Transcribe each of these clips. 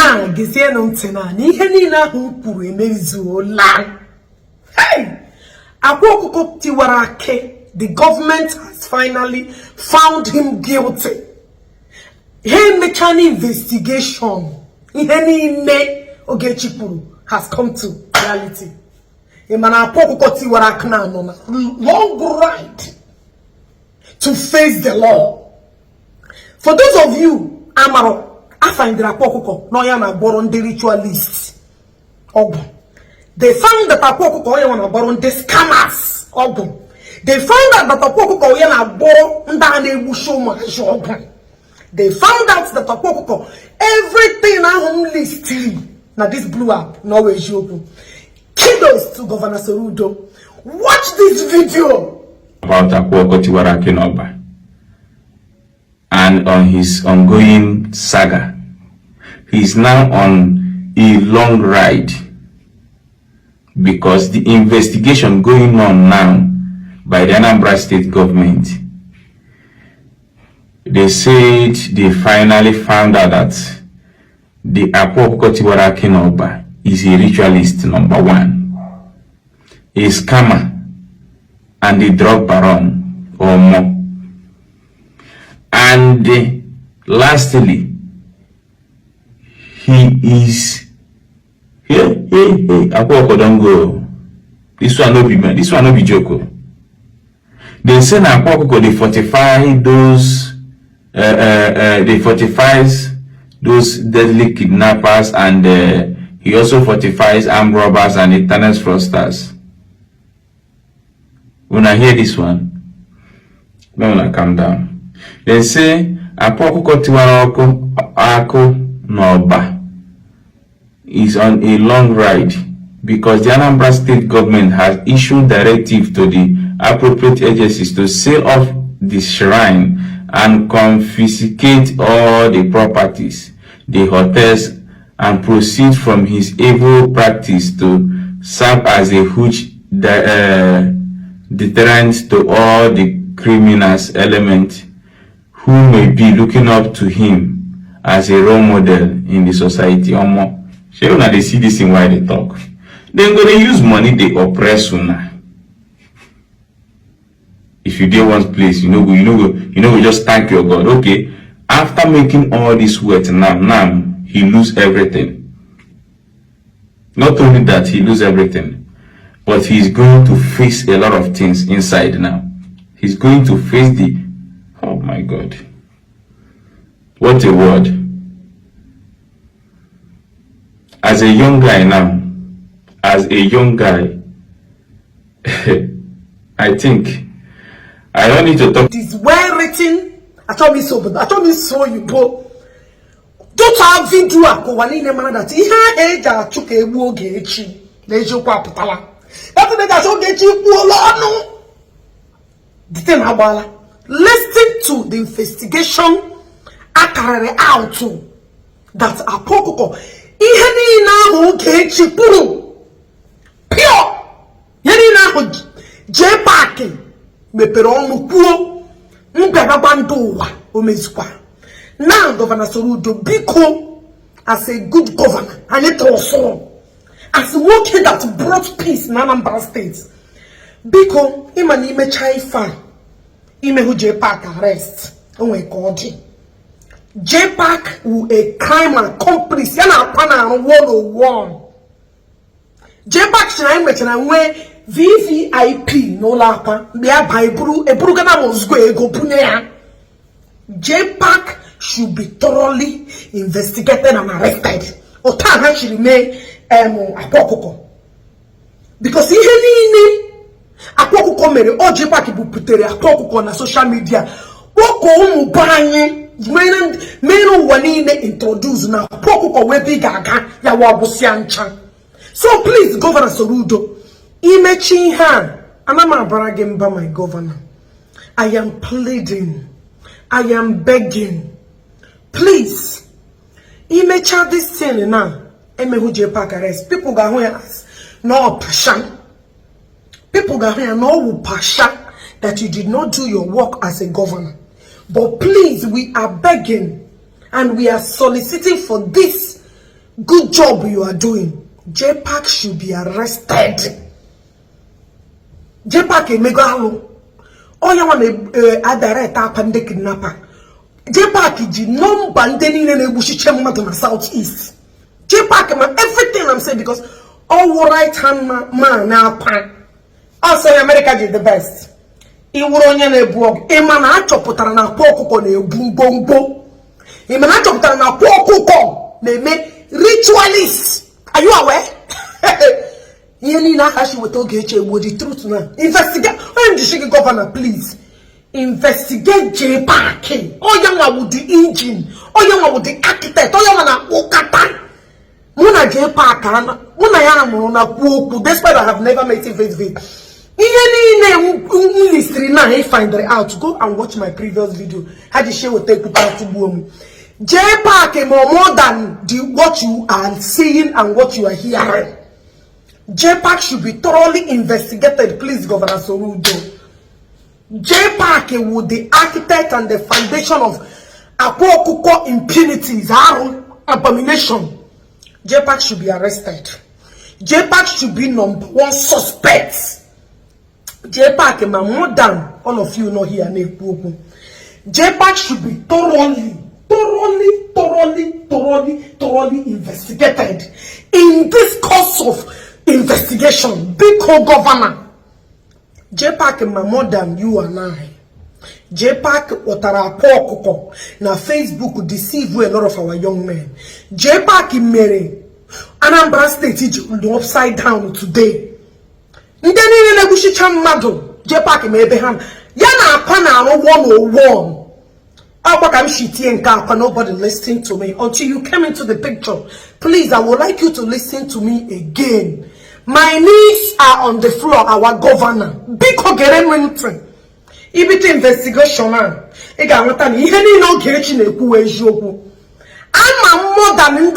Now, Giziano Tena, Nihenina who Puremezuola. Hey! Akwa Okuko Tiwaraki, the government has finally found him guilty. Hey, mechanic investigation. Iheni Ogechipuru has come to reality. Akwa Okuko Tiwaraki now on a long ride to face the law. For those of you, Amaro, I find the Akwa Okuko no yana born the ritualist. They found that Akwa Okuko yana born the scammers. They found out that Akwa Okuko yana born ndane busho. They found out that Akwa Okuko everything I listing. Now this blew up. No way open. Kudos to Governor Soludo. Watch this video about Akwa Okuko Tiwaraki Noba and on his ongoing saga. He is now on a long ride because the investigation going on now by the Anambra State government, they said they finally found out that the Akwa Okuko Tiwaraki Noba is a ritualist, number one, a scammer, and a drug baron or more. And lastly, he is hey, Akwa Okuko don't go. This one no be man, this one no be joke. They say na Akwa Okuko they fortify those they fortifies those deadly kidnappers, and he also fortifies armed robbers and internet fraudsters. When I hear this one, when I calm down. They say Akwa Okuko Tiwaraki Noba is on a long ride because the Anambra State government has issued directive to the appropriate agencies to sell off the shrine and confiscate all the properties, the hotels, and proceed from his evil practice to serve as a huge deterrent to all the criminals element who may be looking up to him as a role model in the society. Now they see this in why they talk. They're gonna use money they oppress una. If you did one place, you know, we just thank your God. Okay, after making all this work, now he lose everything. Not only that, he lose everything, but he's going to face a lot of things inside now. He's going to face the, oh my God, what a word. As a young guy now, I think I don't need to talk. It is well written. I told me so you go. Don't have video akowani ne mana that ihe eja chuka egbu oge echi na ejokwa aputala. That make us oge echi egbu olonu. The thing abala. Listen to the investigation akarere out that Akwa Okuko ihe ni na oge echi puru pure. Yeni na je parking mepere onu kwuo mbegagba ndu ụwa omezukwa. Now Governor Soludo biko as a good governor and it also as a worker that brought peace in Anambra State biko imani ime chaifa ime hu J-Park arrest onwe kodi J-Park who a crime accomplice yana apana 101 J-Park china ime china nwe VVIP no lapa bia ba eburu gana mozgo ego punye ya. J-Park should be thoroughly investigated and arrested. Otan actually made Akwa Okuko. Because ihe niile Akwa Okuko mere o J-Park bu putere Akwa Okuko na social media. Woko umu banye meno wanine introduce na Akwa Okuko webi gaga ya wabusi ancha. So please Governor Soludo, imechi ha anama baragimba my governor. I am pleading, I am begging, please imecha this thing now. Emehu J-Park arrest. People go here no passion. People go here no passion that you did not do your work as a governor. But please, we are begging and we are soliciting for this Good job you are doing. JPAC should be arrested. JPAC emegalo. Oya wana adirect apande kidnapper. JPAC ji number ndeni nene bushiche mmadụ na southeast. JPAC man, everything I'm saying because all right hand man na pan. Also America did the best. Iwuru onye na ebu ogu. Ima na achọpụtara na akwa ọkụkọ na ebu ngwongwo. Ima na achọpụtara na akwa ọkụkọ na eme ritualist. Are you aware? The truth now. Investigate. When the Shiki governor, please investigate JPAC. Oh, young with the engine. Oh, young with the architect. Oh, young na okata. Muna JPAC. Muna yana muna kuku. Despite I have never met him face to face. Now he find it out. Go and watch my previous video. How the share will take to boom. JPAC more than what you are seeing and what you are hearing. JPAC should be thoroughly investigated, please, Governor Sorudo. JPAC with the architect and the foundation of Akwa Okuko impunities, abomination. JPAC should be arrested. JPAC should be number one suspect. JPAC more than all of you know here. JPAC should be thoroughly investigated in this course of investigation. Big co-governor. JPAC more than you and I. JPAC otara Akwa Okuko na Facebook deceive a lot of our young men. JPAC mere Anambra State is upside down today. Ndeni negotiate mado. JPAC maybe ham. Yana apana 101. Nobody listening to me until you came into the picture. Please, I would like you to listen to me again. My knees are on the floor, our governor. Big Ogeremintry. Ibiti investigation. I'm more than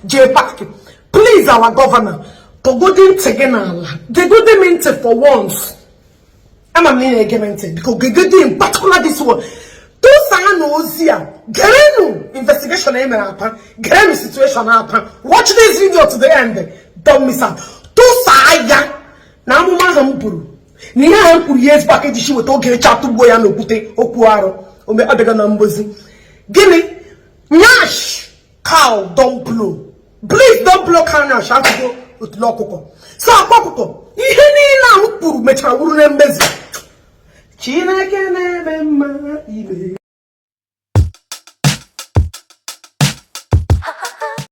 JPAC. Please, our governor. To go in they go them into for once. I'm a mean again because in particular this one. Those are no here. Gerenu investigation happen. Gerenu situation happen. Watch this video to the end. Don't miss out. Those are ya. Na mama hampuru. Ni hampuru years back in the show with okay chatu boy and okute okuaro. Ome abega na mbozi. Gini nyash cow don't blow. Please don't blow cow nyash. I have to go with lokoko. So Akwa ihe ni na hampuru mecha uru na mbezi. Chineke nebe